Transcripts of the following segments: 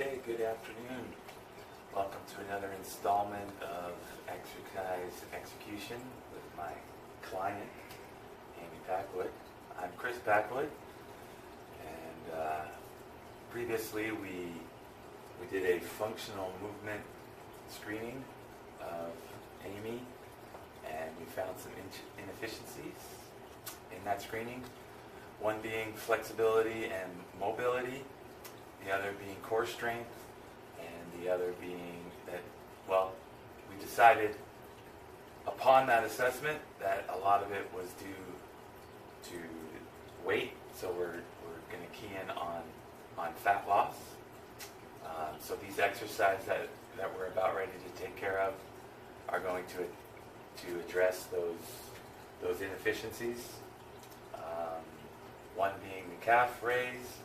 Okay, good afternoon. Welcome to another installment of Exercise Execution with my client, Amy Packwood. I'm Chris Packwood, and previously we did a functional movement screening of Amy, and we found some inefficiencies in that screening. One being flexibility and mobility, the other being core strength, and the other being that, well, we decided upon that assessment that a lot of it was due to weight, so we're going to key in on fat loss. So these exercises that we're about ready to take care of are going to address those inefficiencies. One being the calf raise,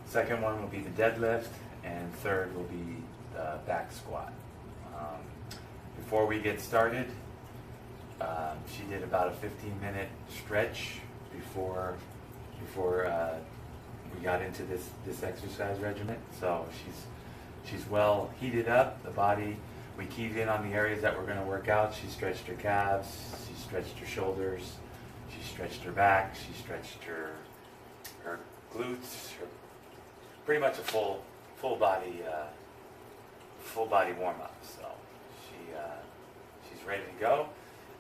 second one will be the deadlift, and third will be the back squat. Before we get started, she did about a 15-minute stretch before we got into this exercise regimen. So she's well heated up. The body, we keyed in on the areas that we're going to work out. She stretched her calves, she stretched her shoulders, she stretched her back, she stretched her glutes, pretty much a full body warm up. So she's ready to go,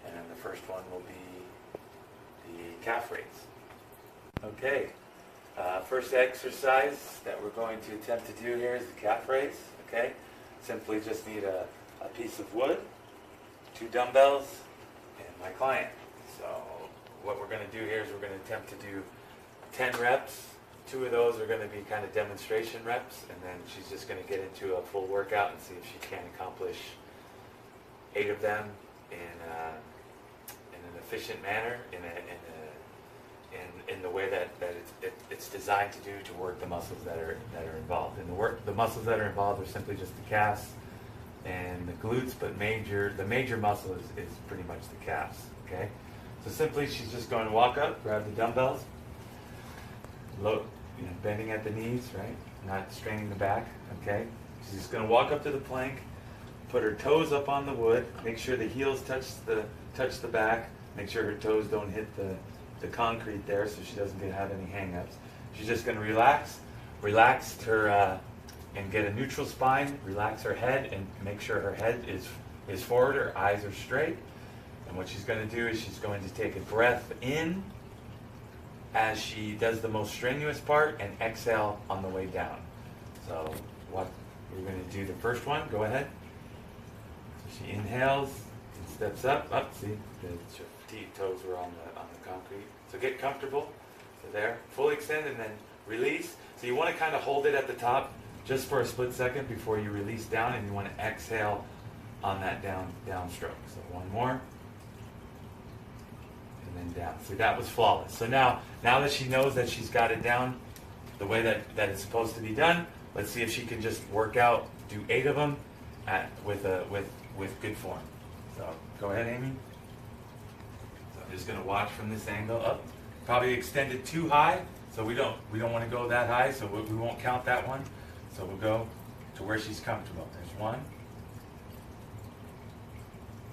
and then the first one will be the calf raise. Okay, first exercise that we're going to attempt to do here is the calf raise. Okay, simply just need a piece of wood, 2 dumbbells, and my client. So what we're going to do here is we're going to attempt to do 10 reps. 2 of those are going to be kind of demonstration reps, and then she's just going to get into a full workout and see if she can accomplish 8 of them in an efficient manner, in the way that it's designed to do to work the muscles that are involved. And the muscles that are involved are simply just the calves and the glutes, but the major muscle is pretty much the calves. Okay, so simply she's just going to walk up, grab the dumbbells, bending at the knees, right? Not straining the back, okay? She's just going to walk up to the plank, put her toes up on the wood, make sure the heels touch the back, make sure her toes don't hit the concrete there so she doesn't have any hang-ups. She's just going to relax her, and get a neutral spine, relax her head, and make sure her head is forward, her eyes are straight. And what she's going to do is she's going to take a breath in as she does the most strenuous part, and exhale on the way down. So what we're going to do, the first one, go ahead. So she inhales and steps up. See, the toes were on the concrete. So get comfortable. So there, fully extend and then release. So you want to kind of hold it at the top just for a split second before you release down, and you want to exhale on that downstroke. So one more. And then down. See, that was flawless. So now that she knows that she's got it down the way that it's supposed to be done, let's see if she can just work out, do 8 of them with good form. So go ahead, Amy. So I'm just going to watch from this angle up. Probably extended too high, so we don't want to go that high, so we won't count that one. So we'll go to where she's comfortable. There's 1.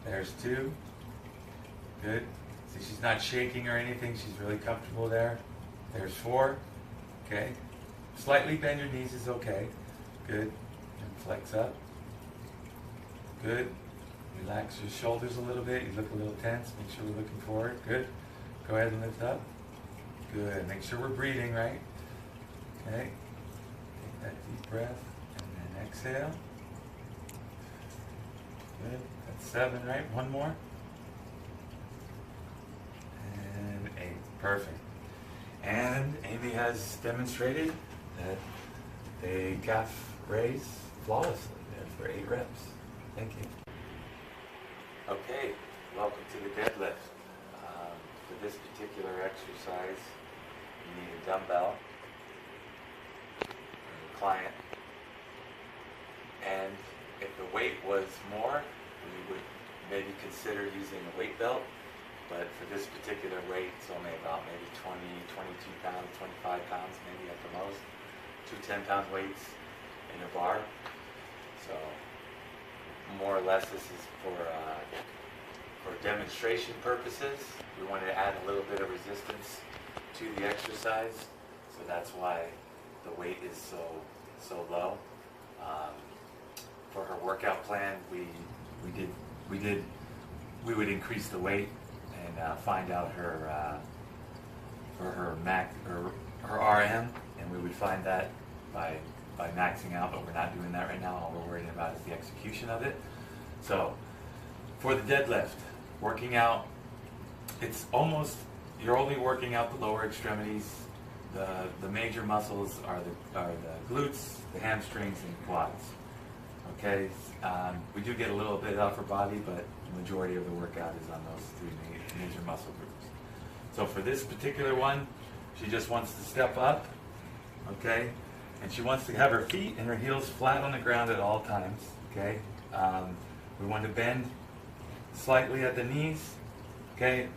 There's 2. Good. See, she's not shaking or anything. She's really comfortable there. There's 4. Okay. Slightly bend your knees is okay. Good. And flex up. Good. Relax your shoulders a little bit. You look a little tense. Make sure we're looking forward. Good. Go ahead and lift up. Good. Make sure we're breathing right. Okay. Take that deep breath and then exhale. Good. That's 7, right? 1 more. And 8. Perfect. And Amy has demonstrated that they calf raise flawlessly there for 8 reps. Thank you. Okay, welcome to the deadlift. For this particular exercise, you need a dumbbell for the client. And if the weight was more, we would maybe consider using a weight belt. But for this particular weight, it's only about maybe 20, 22 pounds, 25 pounds maybe at the most. 2 10-pound weights. in a bar. So more or less this is for demonstration purposes. We wanted to add a little bit of resistance to the exercise, so that's why the weight is so low. For her workout plan, we would increase the weight and find out her for her her RM, and we would find that by maxing out, but we're not doing that right now. All we're worrying about is the execution of it. So for the deadlift, working out, it's almost, you're only working out the lower extremities. The major muscles are the glutes, the hamstrings, and quads. Okay, we do get a little bit upper body, but the majority of the workout is on those three major muscle groups. So for this particular one, she just wants to step up, okay, and she wants to have her feet and her heels flat on the ground at all times. Okay, we want to bend slightly at the knees. Okay,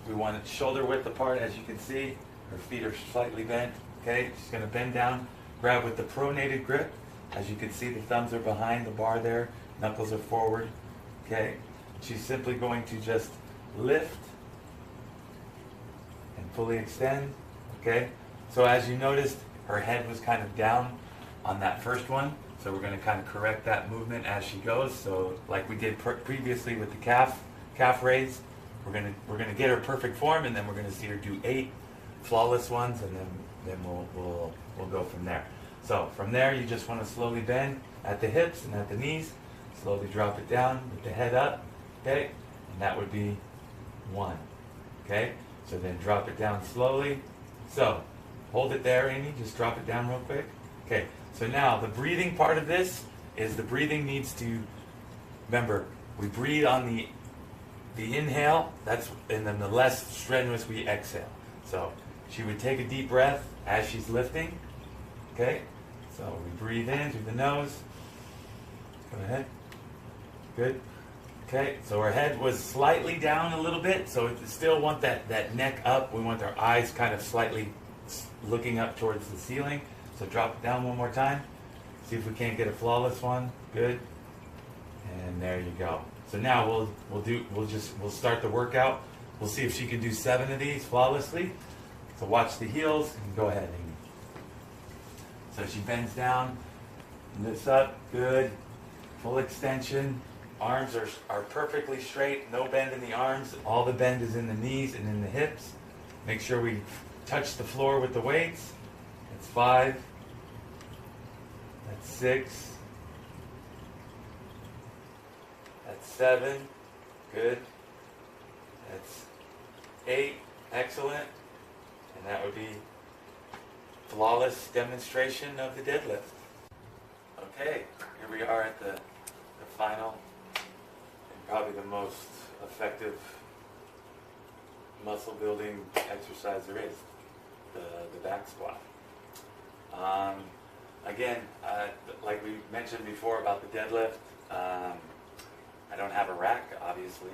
we want it shoulder width apart, as you can see. Her feet are slightly bent. Okay, she's going to bend down, grab with the pronated grip. As you can see, the thumbs are behind the bar there, knuckles are forward. Okay, she's simply going to just lift and fully extend. Okay, so as you noticed, her head was kind of down on that first one, so we're going to kind of correct that movement as she goes. So like we did previously with the calf raise, we're going to get her perfect form, and then we're going to see her do 8 flawless ones, and then we'll go from there. So from there, you just want to slowly bend at the hips and at the knees, slowly drop it down with the head up. Okay, and that would be 1. Okay, so then drop it down slowly. So hold it there, Amy. Just drop it down real quick. Okay, so now the breathing part of this is the breathing needs to, remember, we breathe on the inhale, and then the less strenuous we exhale. So she would take a deep breath as she's lifting. Okay, so we breathe in through the nose. Go ahead. Good. Okay, so her head was slightly down a little bit, so we still want that neck up. We want our eyes kind of slightly looking up towards the ceiling. So drop it down one more time. See if we can't get a flawless one. Good. And there you go. So now we'll start the workout. We'll see if she can do 7 of these flawlessly. So watch the heels and go ahead, Amy. So she bends down, lifts up, good. Full extension. Arms are perfectly straight, no bend in the arms. All the bend is in the knees and in the hips. Make sure we touch the floor with the weights. That's 5. That's 6. That's 7. Good. That's 8. Excellent. And that would be flawless demonstration of the deadlift. Okay, here we are at the final and probably the most effective muscle building exercise there is, the back squat. Again, like we mentioned before about the deadlift, I don't have a rack, obviously.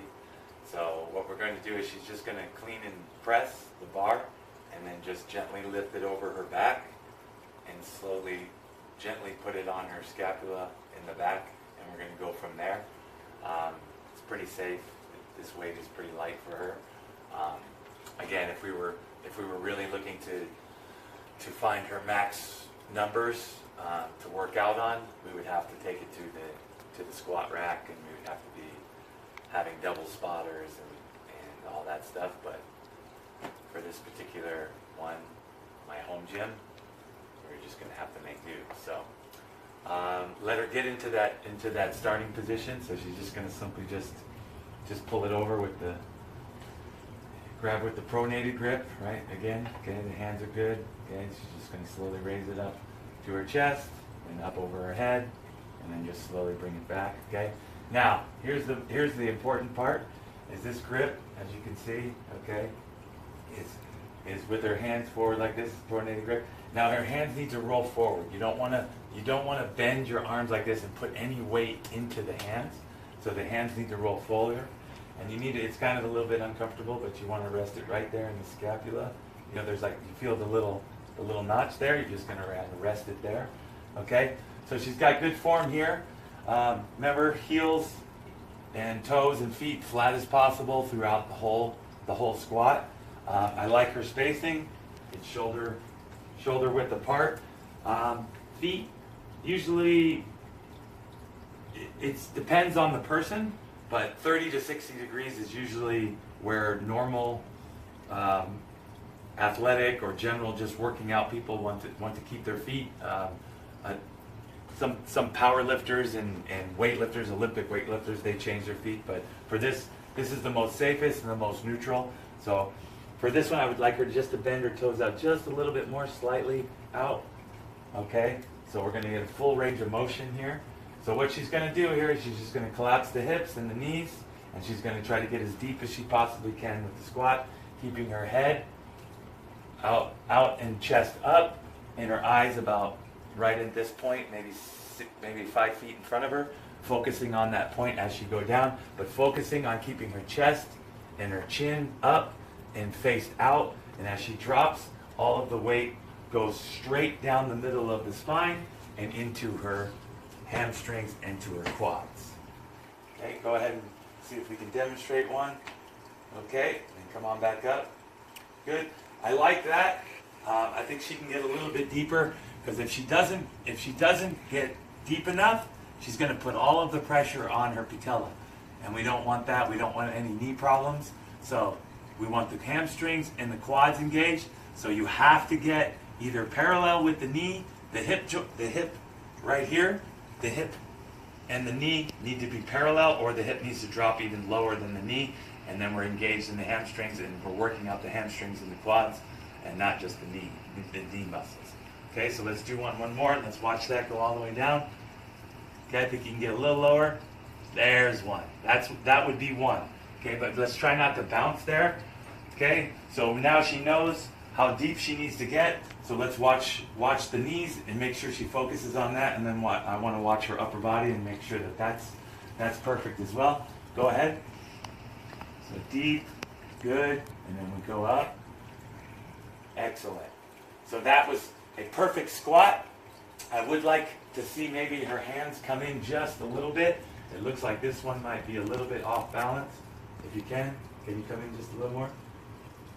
So what we're going to do is she's just going to clean and press the bar, and then just gently lift it over her back, and slowly, gently put it on her scapula in the back, and we're going to go from there. It's pretty safe. This weight is pretty light for her. Again, if we were really looking to find her max numbers to work out on, we would have to take it to the squat rack, and we would have to be having double spotters and all that stuff. But for this particular one, my home gym, we're just going to have to make do. So let her get into that starting position. So she's just going to simply just pull it over with the grab with the pronated grip, right? Again, okay, the hands are good. Okay, she's just going to slowly raise it up to her chest and up over her head, and then just slowly bring it back. Okay. Now here's the important part: is this grip, as you can see, okay, is with her hands forward like this, pronated grip. Now her hands need to roll forward. You don't want to bend your arms like this and put any weight into the hands. So the hands need to roll forward, and it's kind of a little bit uncomfortable, but you want to rest it right there in the scapula. You know, there's like, you feel the little notch there. You're just going to rest it there. Okay. So she's got good form here. Remember, heels and toes and feet flat as possible throughout the whole squat. I like her spacing. It's shoulder width apart. Feet, usually it depends on the person, but 30 to 60 degrees is usually where normal athletic or general just working out people want to keep their feet. Some power lifters and weightlifters, Olympic weightlifters, they change their feet, but for this is the most safest and the most neutral. So for this one, I would like her just to bend her toes out just a little bit more, slightly out. Okay, so we're going to get a full range of motion here. So what she's going to do here is she's just going to collapse the hips and the knees, and she's going to try to get as deep as she possibly can with the squat, keeping her head out and chest up, and her eyes about right at this point, maybe 5 feet in front of her, focusing on that point as she go down, but focusing on keeping her chest and her chin up and faced out, and as she drops, all of the weight goes straight down the middle of the spine and into her hamstrings and to her quads. Okay, go ahead and see if we can demonstrate one. Okay, and come on back up. Good. I like that. I think she can get a little bit deeper, because if she doesn't get deep enough, she's going to put all of the pressure on her patella, and we don't want that. We don't want any knee problems. So we want the hamstrings and the quads engaged. So you have to get either parallel with the knee, the hip right here, the hip and the knee need to be parallel, or the hip needs to drop even lower than the knee, and then we're engaged in the hamstrings, and we're working out the hamstrings and the quads, and not just the knee muscles. Okay, so let's do one more, and let's watch that go all the way down. Okay, I think you can get a little lower. There's one. That would be one. Okay, but let's try not to bounce there. Okay, so now she knows how deep she needs to get. So let's watch the knees and make sure she focuses on that, and then I want to watch her upper body and make sure that that's perfect as well. Go ahead. So deep, good, and then we go up. Excellent. So that was a perfect squat. I would like to see maybe her hands come in just a little bit. It looks like this one might be a little bit off balance. If you can you come in just a little more?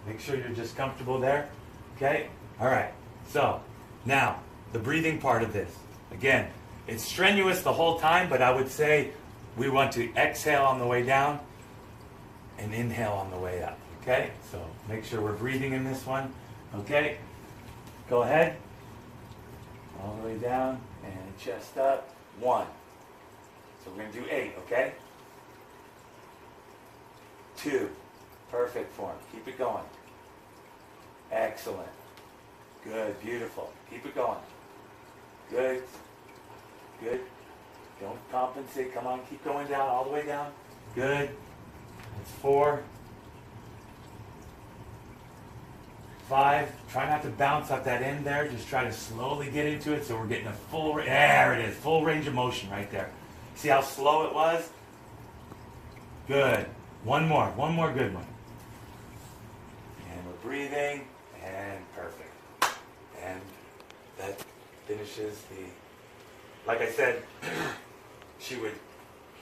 Make sure you're just comfortable there. Okay? All right. So now, the breathing part of this. Again, it's strenuous the whole time, but I would say we want to exhale on the way down and inhale on the way up. Okay? So make sure we're breathing in this one. Okay? Go ahead. All the way down and chest up. 1. So we're going to do 8, okay? 2. Perfect form. Keep it going. Excellent. Good. Beautiful. Keep it going. Good. Good. Don't compensate. Come on. Keep going down. All the way down. Good. That's 4. 5. Try not to bounce up that end there. Just try to slowly get into it so we're getting a full, there it is, full range of motion right there. See how slow it was? Good. One more good one. And we're breathing, and perfect. And that finishes like I said, she would,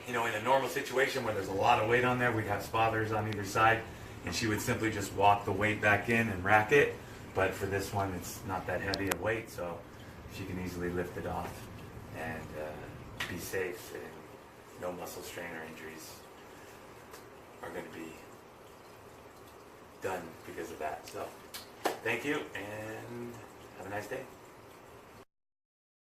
in a normal situation where there's a lot of weight on there, we'd have spotters on either side, and she would simply just walk the weight back in and rack it. But for this one, it's not that heavy a weight, so she can easily lift it off and be safe, and no muscle strain or injuries are going to be done because of that. So thank you, and have a nice day.